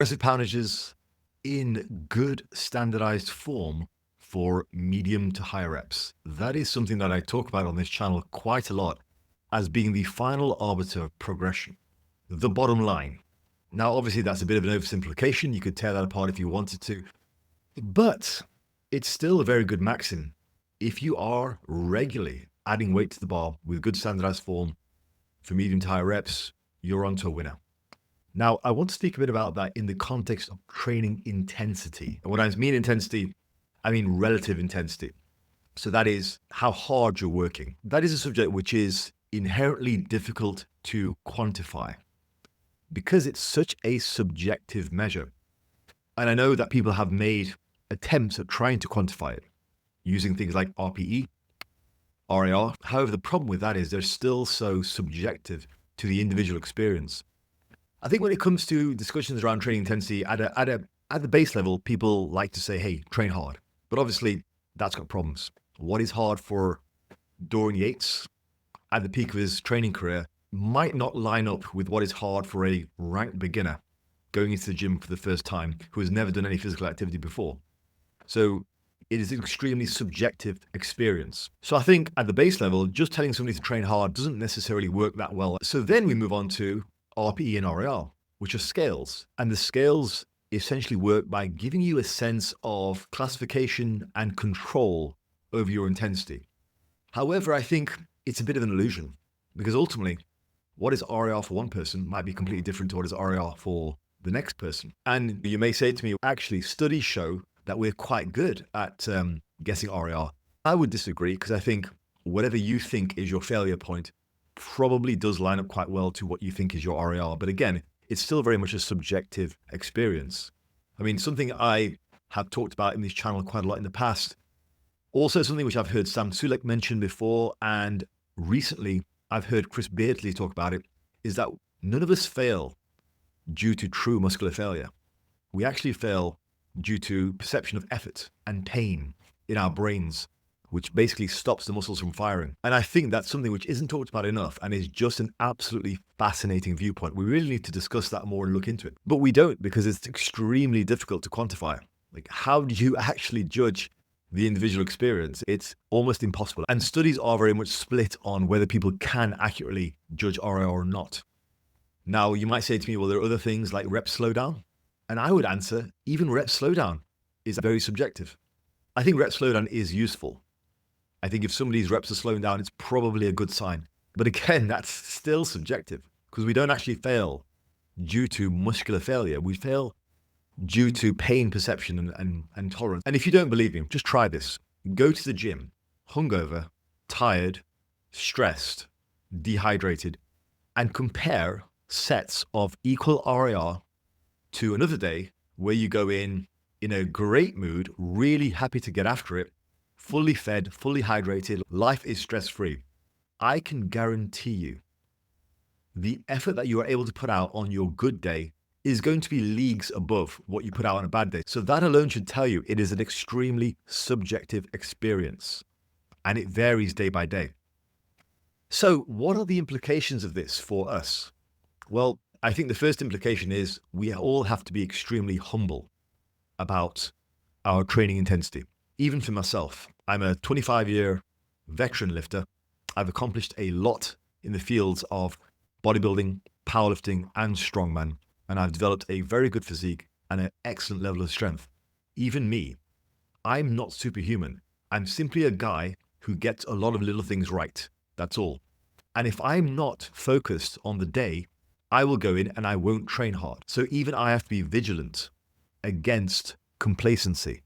Aggressive poundages in good standardized form for medium to high reps. That is something that I talk about on this channel quite a lot as being the final arbiter of progression, the bottom line. Now, obviously, that's a bit of an oversimplification. You could tear that apart if you wanted to, but it's still a very good maxim. If you are regularly adding weight to the bar with good standardized form for medium to high reps, you're onto a winner. Now, I want to speak a bit about that in the context of training intensity. And when I mean intensity, I mean relative intensity. So that is how hard you're working. That is a subject which is inherently difficult to quantify because it's such a subjective measure. And I know that people have made attempts at trying to quantify it using things like RPE, RIR. However, the problem with that is they're still so subjective to the individual experience. I think when it comes to discussions around training intensity at the base level, people like to say, hey, train hard. But obviously, that's got problems. What is hard for Dorian Yates at the peak of his training career might not line up with what is hard for a ranked beginner going into the gym for the first time who has never done any physical activity before. So it is an extremely subjective experience. So I think at the base level, just telling somebody to train hard doesn't necessarily work that well. So then we move on to RPE and RIR, which are scales. And the scales essentially work by giving you a sense of classification and control over your intensity. However, I think it's a bit of an illusion because ultimately, what is RIR for one person might be completely different to what is RIR for the next person. And you may say to me, actually, studies show that we're quite good at guessing RIR. I would disagree because I think whatever you think is your failure point probably does line up quite well to what you think is your RIR. But again, it's still very much a subjective experience. I mean, something I have talked about in this channel quite a lot in the past, also something which I've heard Sam Sulek mention before, and recently I've heard Chris Beardsley talk about it, is that none of us fail due to true muscular failure. We actually fail due to perception of effort and pain in our brains, which basically stops the muscles from firing. And I think that's something which isn't talked about enough and is just an absolutely fascinating viewpoint. We really need to discuss that more and look into it. But we don't because it's extremely difficult to quantify. Like, how do you actually judge the individual experience? It's almost impossible. And studies are very much split on whether people can accurately judge RIR or not. Now, you might say to me, well, there are other things like rep slowdown. And I would answer, even rep slowdown is very subjective. I think rep slowdown is useful. I think if somebody's reps are slowing down, it's probably a good sign. But again, that's still subjective because we don't actually fail due to muscular failure. We fail due to pain perception and tolerance. And if you don't believe me, just try this. Go to the gym, hungover, tired, stressed, dehydrated, and compare sets of equal RIR to another day where you go in a great mood, really happy to get after it, fully fed, fully hydrated, life is stress-free. I can guarantee you the effort that you are able to put out on your good day is going to be leagues above what you put out on a bad day. So that alone should tell you it is an extremely subjective experience and it varies day by day. So what are the implications of this for us? Well, I think the first implication is we all have to be extremely humble about our training intensity. Even for myself, I'm a 25-year veteran lifter. I've accomplished a lot in the fields of bodybuilding, powerlifting, and strongman, and I've developed a very good physique and an excellent level of strength. Even me, I'm not superhuman. I'm simply a guy who gets a lot of little things right. That's all. And if I'm not focused on the day, I will go in and I won't train hard. So even I have to be vigilant against complacency.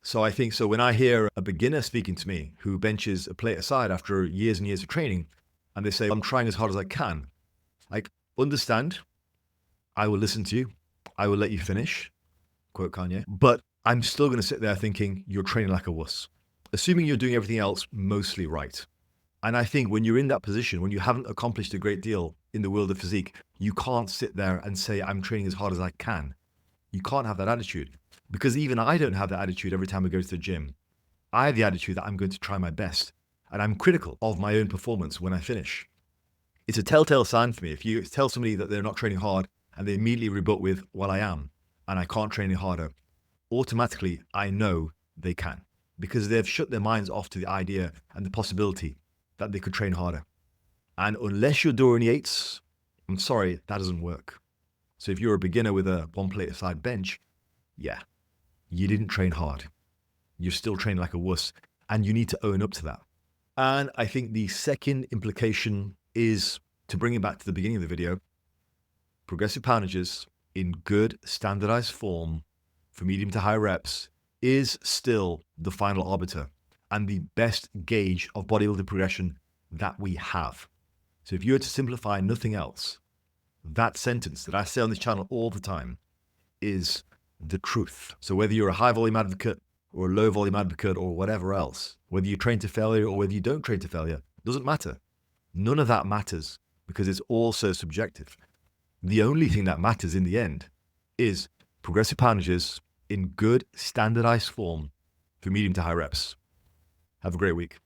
So I think, so when I hear a beginner speaking to me who benches a plate aside after years and years of training, and they say, I'm trying as hard as I can, like, understand, I will listen to you. I will let you finish, quote Kanye, but I'm still going to sit there thinking you're training like a wuss, assuming you're doing everything else mostly right. And I think when you're in that position, when you haven't accomplished a great deal in the world of physique, you can't sit there and say, I'm training as hard as I can. You can't have that attitude because even I don't have that attitude every time I go to the gym. I have the attitude that I'm going to try my best and I'm critical of my own performance when I finish. It's a telltale sign for me. If you tell somebody that they're not training hard and they immediately rebut with, well, I am, and I can't train any harder, automatically I know they can, because they've shut their minds off to the idea and the possibility that they could train harder. And unless you're doing the eights, I'm sorry, that doesn't work. So if you're a beginner with a 1 plate aside bench, yeah, you didn't train hard. You're still training like a wuss, and you need to own up to that. And I think the second implication is, to bring it back to the beginning of the video, progressive poundages in good standardized form for medium to high reps is still the final arbiter and the best gauge of bodybuilding progression that we have. So if you were to simplify nothing else, that sentence that I say on this channel all the time is the truth. So whether you're a high volume advocate or a low volume advocate or whatever else, whether you train to failure or whether you don't train to failure, doesn't matter. None of that matters because it's all so subjective. The only thing that matters in the end is progressive poundages in good standardized form for medium to high reps. Have a great week.